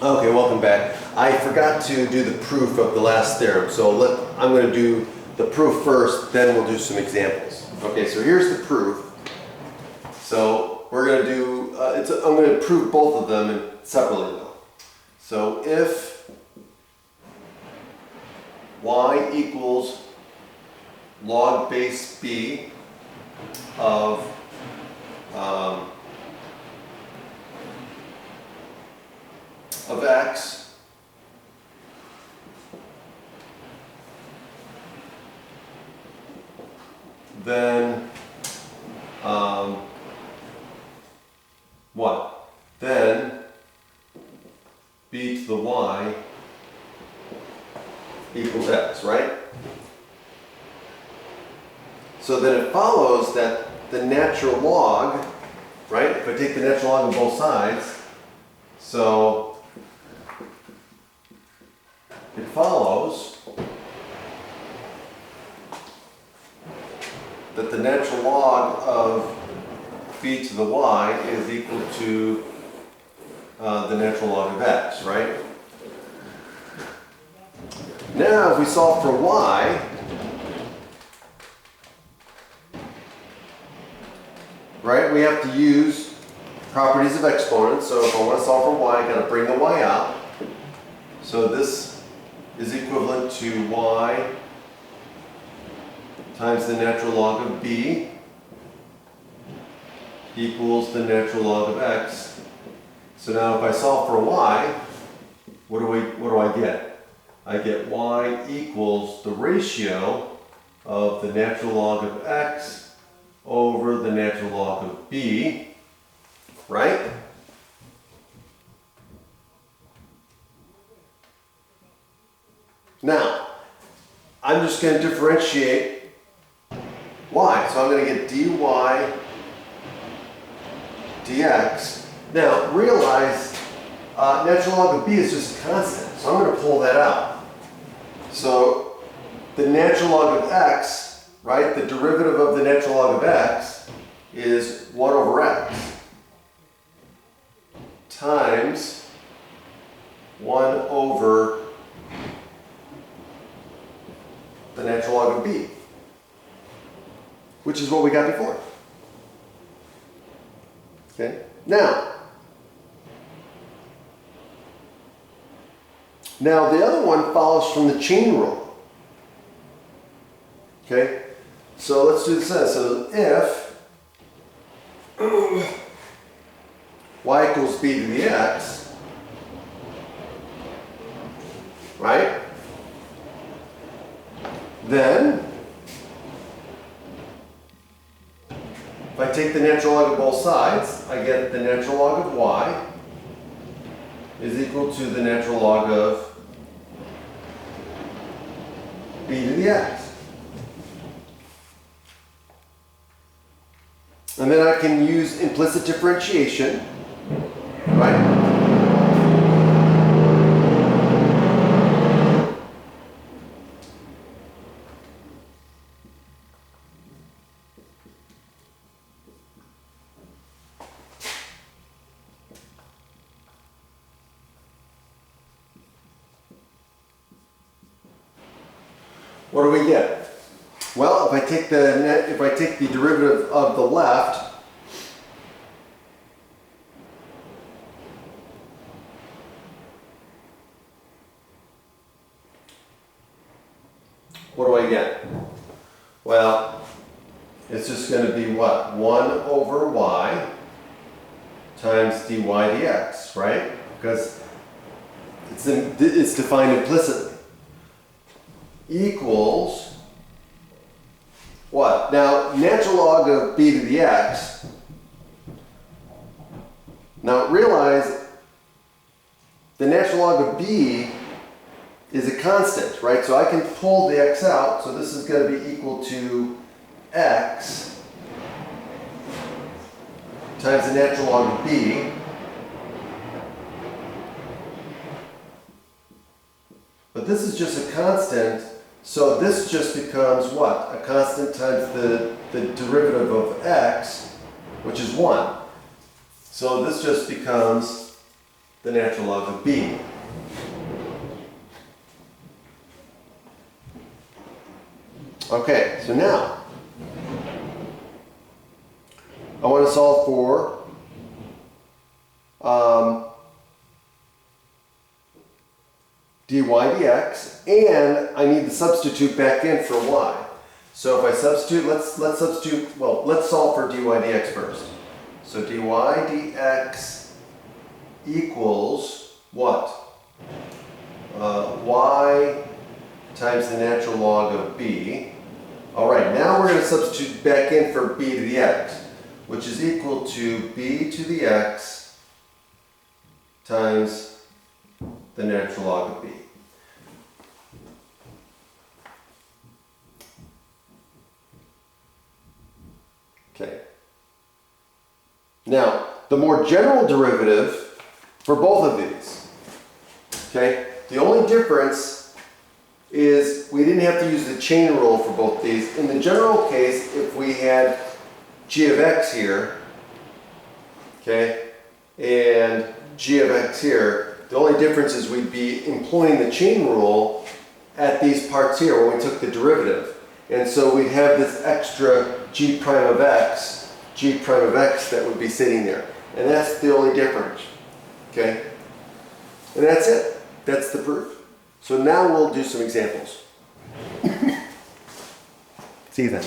Okay, welcome back. I forgot to do the proof of the last theorem, so I'm going to do the proof first, then we'll do some examples. Okay, so here's the proof. So we're going to do, I'm going to prove both of them separately though. So if y equals log base b of x, then what? Then b to the y equals x, right? So then it follows that the natural log, right? If I take the natural log of both sides, so it follows that the natural log of b to the y is equal to the natural log of x, right? Now, if we solve for y, right, we have to use properties of exponents. So if I want to solve for y, I got to bring the y out. So this is equivalent to y times the natural log of b equals the natural log of x. So now if I solve for y, what do I get? I get y equals the ratio of the natural log of x over the natural log of b, right? Now, I'm just going to differentiate y. So I'm going to get dy dx. Now, realize natural log of b is just a constant, so I'm going to pull that out. So the natural log of x, right, the derivative of the natural log of x is 1 over x times 1 over the natural log of b, which is what we got before. Okay? Now the other one follows from the chain rule. Okay? So let's do this. So if y equals b to the x, right? Then if I take the natural log of both sides, I get the natural log of y is equal to the natural log of b to the x. And then I can use implicit differentiation, right? What do we get? Well, if I take the derivative of the left, what do I get? Well, it's just going to be what? 1 over y times dy dx, right? Because it's defined implicitly. Equals what? Now, natural log of b to the x. Now, realize the natural log of b is a constant, right? So I can pull the x out. So this is going to be equal to x times the natural log of b. But this is just a constant. So this just becomes what? A constant times the derivative of x, which is 1. So this just becomes the natural log of b. Okay, so now I want to solve for dy dx, and I need to substitute back in for y. So if I substitute, let's substitute, well, let's solve for dy dx first. So dy dx equals what? Y times the natural log of b. All right, now we're going to substitute back in for b to the x, which is equal to b to the x times the natural log of b. Okay. Now, the more general derivative for both of these, okay, the only difference is we didn't have to use the chain rule for both these. In the general case, if we had g of x here, okay, and g of x here, the only difference is we'd be employing the chain rule at these parts here when we took the derivative. And so we'd have this extra g prime of x that would be sitting there. And that's the only difference, okay? And that's it. That's the proof. So now we'll do some examples. See you then.